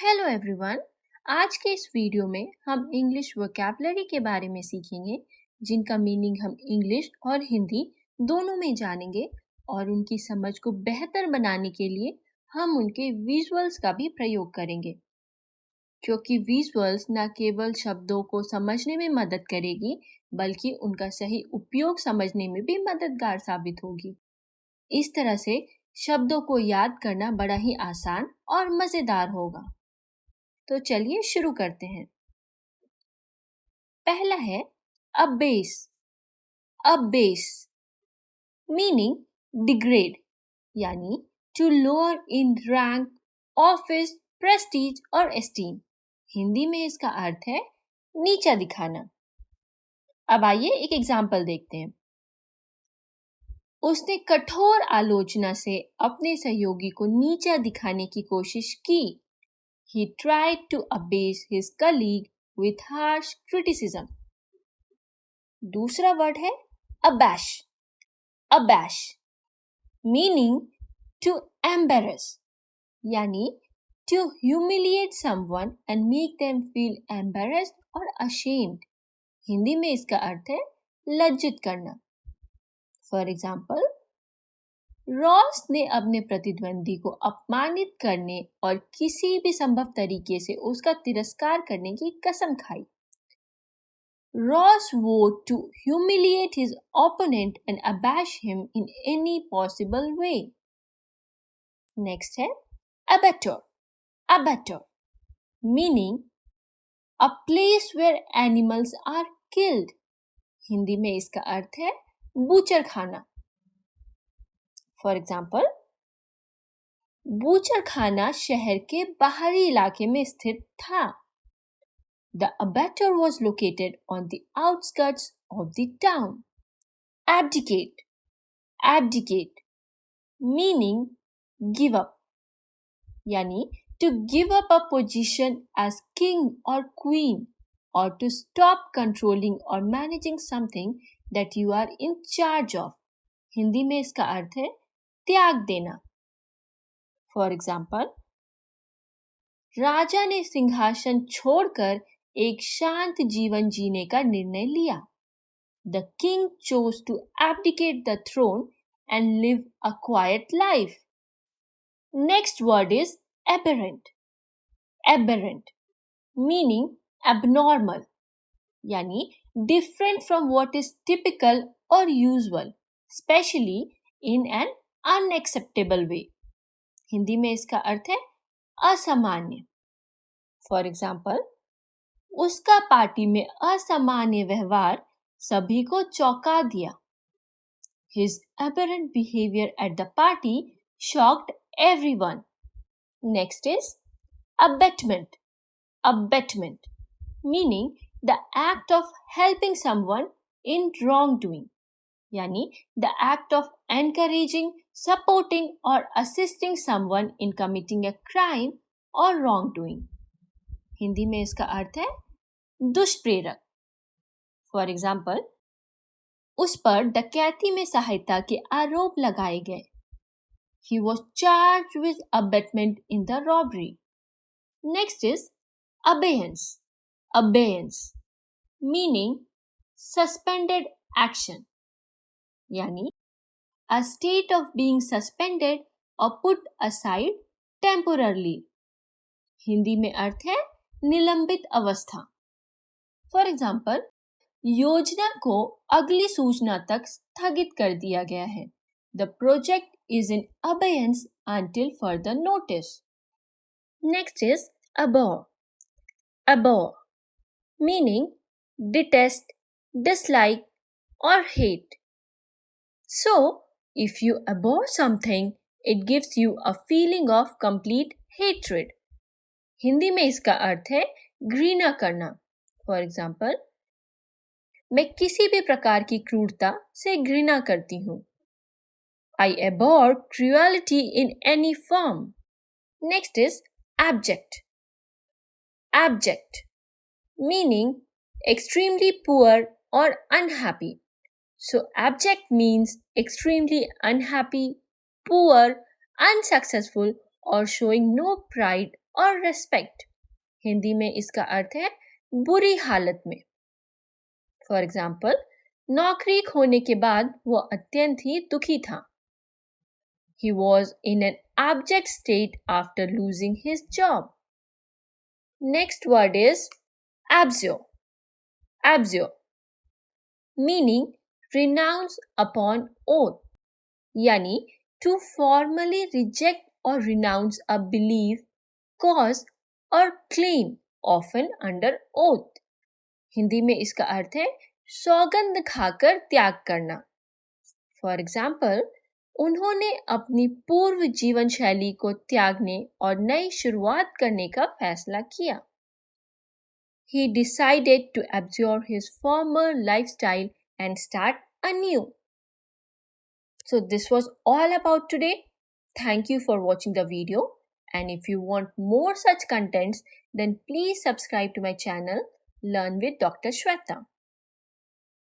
Hello everyone. आज के इस वीडियो में हम इंग्लिश वोकैबुलरी के बारे में सीखेंगे जिनका मीनिंग हम इंग्लिश और हिंदी दोनों में जानेंगे और उनकी समझ को बेहतर बनाने के लिए हम उनके विजुअल्स का भी प्रयोग करेंगे, क्योंकि विजुअल्स न केवल शब्दों को समझने में मदद करेगी बल्कि उनका सही उपयोग समझने में भी मददगार साबित होगी। इस तरह से शब्दों को याद करना बड़ा ही आसान और मज़ेदार होगा। तो चलिए शुरू करते हैं। पहला है अबेस। अबेस मीनिंग डिग्रेड, यानी to lower in rank, office, prestige और एस्टीम। हिंदी में इसका अर्थ है नीचा दिखाना। अब आइए एक एग्जाम्पल देखते हैं। उसने कठोर आलोचना से अपने सहयोगी को नीचा दिखाने की कोशिश की। He tried to abase his colleague with harsh criticism. दूसरा वर्ड है abash. Abash meaning to embarrass, यानी to humiliate someone and make them feel embarrassed or ashamed. Hindi में इसका अर्थ है लज्जित करना। For example, रॉस ने अपने प्रतिद्वंदी को अपमानित करने और किसी भी संभव तरीके से उसका तिरस्कार करने की कसम खाई। Ross vowed to humiliate his opponent and abash him in any possible way. Next है abattoir. Abattoir meaning a place where animals are killed. Hindi में इसका अर्थ है बूचर खाना। फॉर एग्जाम्पल, बूचर खाना शहर के बाहरी इलाके में स्थित था। The abattoir was located on the outskirts of the town. Abdicate. Abdicate meaning give up, यानी to give up a position as king or queen or to stop controlling or managing something that you are in charge of. Hindi में इसका अर्थ है त्याग देना। For example, राजा ने सिंहासन छोड़कर एक शांत जीवन जीने का निर्णय लिया। The king chose to abdicate the throne and live a quiet life. Next word is aberrant. Aberrant meaning abnormal, यानी different from what is typical or usual, especially in an unacceptable way. Hindi में इसका अर्थ है असामान्य। For example, उसका party में असामान्य व्यवहार सभी को चौंका दिया। His aberrant behavior at the party shocked everyone. Next is abetment. Abetment meaning the act of helping someone in wrongdoing, यानी the act of encouraging, supporting or assisting someone in committing a crime or wrongdoing. Hindi में इसका अर्थ है दुष्प्रेरक। For example, उस पर डकैती में सहायता के आरोप लगाए गए। He was charged with abetment in the robbery. Next is abeyance. Abeyance meaning suspended action, यानी a state of being suspended or put aside temporarily. Hindi में अर्थ है निलंबित अवस्था। फॉर एग्जाम्पल, योजना को अगली सूचना तक स्थगित कर दिया गया है। The project is in abeyance until further notice. Next is abhor. Abhor meaning detest, dislike or hate. So, if you abhor something, it gives you a feeling of complete hatred. Hindi में इसका अर्थ है घृणा करना। फॉर एग्जाम्पल, मैं किसी भी प्रकार की क्रूरता से घृणा करती हूँ। I abhor cruelty in any form. Next is abject. Abject meaning extremely poor or unhappy. So abject means extremely unhappy, poor, unsuccessful or showing no pride और रेस्पेक्ट। हिंदी में इसका अर्थ है बुरी हालत में। फॉर एग्जाम्पल, नौकरी खोने के बाद वो अत्यंत ही दुखी था। He was in an abject state after losing his job. Next word is abjure. Abjure, meaning renounce upon oath, yani to formally reject or renounce a belief, cause or claim, often under oath. Hindi में इसका अर्थ है सौगंध खाकर त्याग करना। For example, उन्होंने अपनी पूर्व जीवन शैली को त्यागने और नई शुरुआत करने का फैसला किया। He decided to abjure his former lifestyle and start anew. So this was all about today. Thank you for watching the video, and if you want more such contents, then please subscribe to my channel Learn with Dr. Shweta.